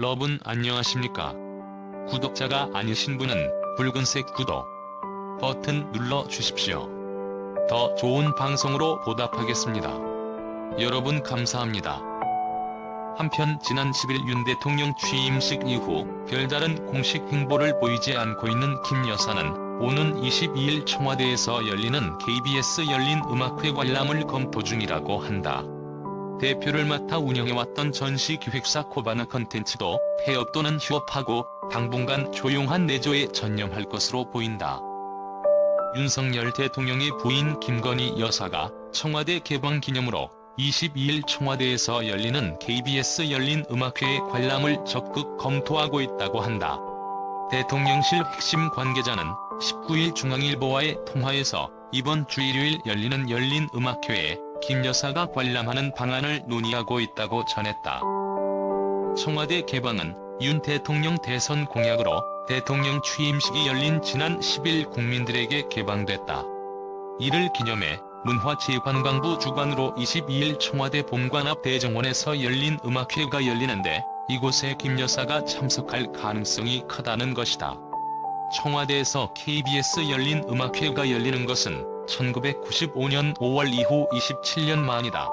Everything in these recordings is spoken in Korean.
러분 안녕하십니까? 구독자가 아니신 분은 붉은색 구독 버튼 눌러 주십시오. 더 좋은 방송으로 보답하겠습니다. 여러분 감사합니다. 한편 지난 10일 윤 대통령 취임식 이후 별다른 공식 행보를 보이지 않고 있는 김 여사는 오는 22일 청와대에서 열리는 KBS 열린 음악회 관람을 검토 중이라고 한다. 대표를 맡아 운영해왔던 전시기획사 코바나 컨텐츠도 폐업 또는 휴업하고 당분간 조용한 내조에 전념할 것으로 보인다. 윤석열 대통령의 부인 김건희 여사가 청와대 개방 기념으로 22일 청와대에서 열리는 KBS 열린 음악회 관람을 적극 검토하고 있다고 한다. 대통령실 핵심 관계자는 19일 중앙일보와의 통화에서 이번 주 일요일 열린 음악회에 김 여사가 관람하는 방안을 논의하고 있다고 전했다. 청와대 개방은 윤 대통령 대선 공약으로 대통령 취임식이 열린 지난 10일 국민들에게 개방됐다. 이를 기념해 문화체육관광부 주관으로 22일 청와대 본관 앞 대정원에서 열린 음악회가 열리는데 이곳에 김 여사가 참석할 가능성이 크다는 것이다. 청와대에서 KBS 열린 음악회가 열리는 것은 1995년 5월 이후 27년 만이다.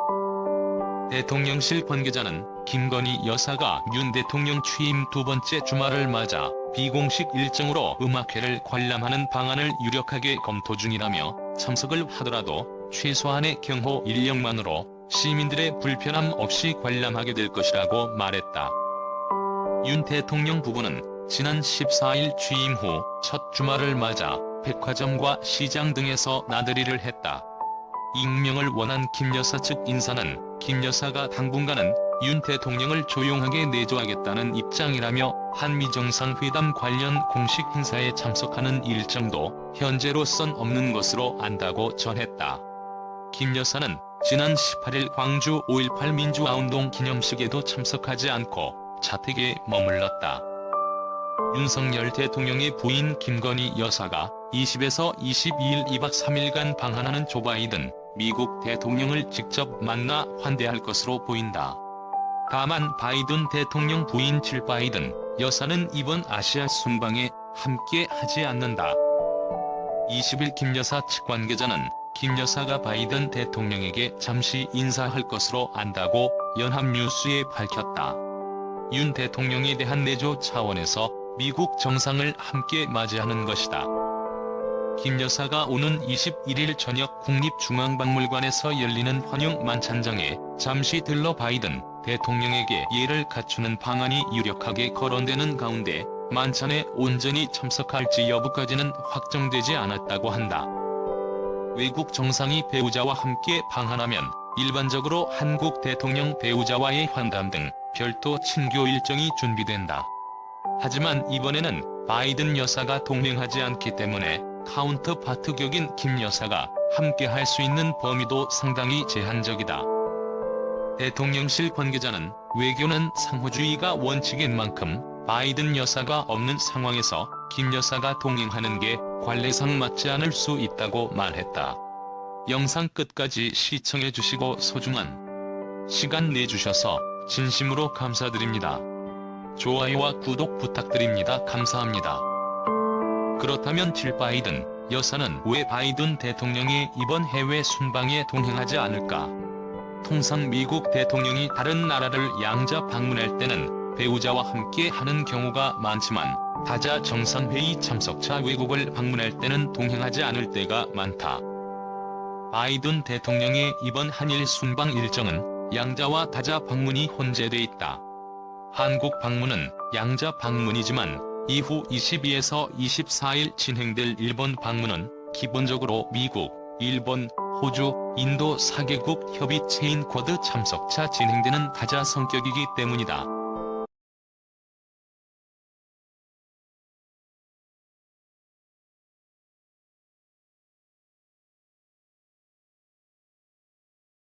대통령실 관계자는 김건희 여사가 윤 대통령 취임 두 번째 주말을 맞아 비공식 일정으로 음악회를 관람하는 방안을 유력하게 검토 중이라며 참석을 하더라도 최소한의 경호 인력만으로 시민들의 불편함 없이 관람하게 될 것이라고 말했다. 윤 대통령 부부는 지난 14일 취임 후 첫 주말을 맞아 백화점과 시장 등에서 나들이를 했다. 익명을 원한 김 여사 측 인사는 김 여사가 당분간은 윤 대통령을 조용하게 내조하겠다는 입장이라며 한미 정상회담 관련 공식 행사에 참석하는 일정도 현재로선 없는 것으로 안다고 전했다. 김 여사는 지난 18일 광주 5.18 민주화운동 기념식에도 참석하지 않고 자택에 머물렀다. 윤석열 대통령의 부인 김건희 여사가 20에서 22일 2박 3일간 방한하는 조 바이든 미국 대통령을 직접 만나 환대할 것으로 보인다. 다만 바이든 대통령 부인 질 바이든 여사는 이번 아시아 순방에 함께 하지 않는다. 20일 김 여사 측 관계자는 김 여사가 바이든 대통령에게 잠시 인사할 것으로 안다고 연합뉴스에 밝혔다. 윤 대통령에 대한 내조 차원에서 미국 정상을 함께 맞이하는 것이다. 김 여사가 오는 21일 저녁 국립중앙박물관에서 열리는 환영 만찬장에 잠시 들러 바이든 대통령에게 예를 갖추는 방안이 유력하게 거론되는 가운데 만찬에 온전히 참석할지 여부까지는 확정되지 않았다고 한다. 외국 정상이 배우자와 함께 방한하면 일반적으로 한국 대통령 배우자와의 환담 등 별도 친교 일정이 준비된다. 하지만 이번에는 바이든 여사가 동행하지 않기 때문에 카운터파트격인 김 여사가 함께 할 수 있는 범위도 상당히 제한적이다. 대통령실 관계자는 외교는 상호주의가 원칙인 만큼 바이든 여사가 없는 상황에서 김 여사가 동행하는 게 관례상 맞지 않을 수 있다고 말했다. 영상 끝까지 시청해주시고 소중한 시간 내주셔서 진심으로 감사드립니다. 좋아요와 구독 부탁드립니다. 감사합니다. 그렇다면 질 바이든 여사는 왜 바이든 대통령의 이번 해외 순방에 동행하지 않을까? 통상 미국 대통령이 다른 나라를 양자 방문할 때는 배우자와 함께 하는 경우가 많지만 다자 정상회의 참석차 외국을 방문할 때는 동행하지 않을 때가 많다. 바이든 대통령의 이번 한일 순방 일정은 양자와 다자 방문이 혼재돼 있다. 한국 방문은 양자 방문이지만 이후 22에서 24일 진행될 일본 방문은 기본적으로 미국, 일본, 호주, 인도 4개국 협의체인 쿼드 참석차 진행되는 다자 성격이기 때문이다.